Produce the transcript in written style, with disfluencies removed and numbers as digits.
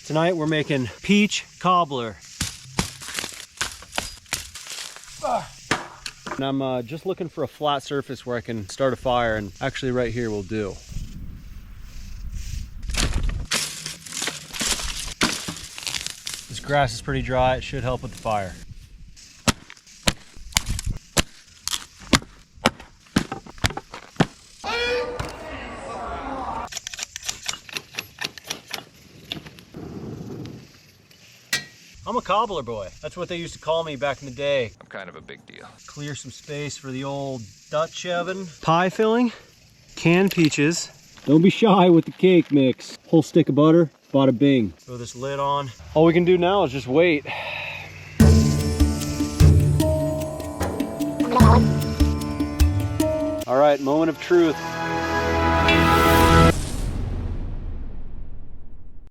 Tonight we're making peach cobbler. And I'm just looking for a flat surface where I can start a fire, and actually right here will do. This grass is pretty dry, it should help with the fire. I'm a cobbler boy. That's what they used to call me back in the day. I'm kind of a big deal. Clear some space for the old Dutch oven. Pie filling, canned peaches. Don't be shy with the cake mix. Whole stick of butter, bada bing. Throw this lid on. All we can do now is just wait. All right, moment of truth.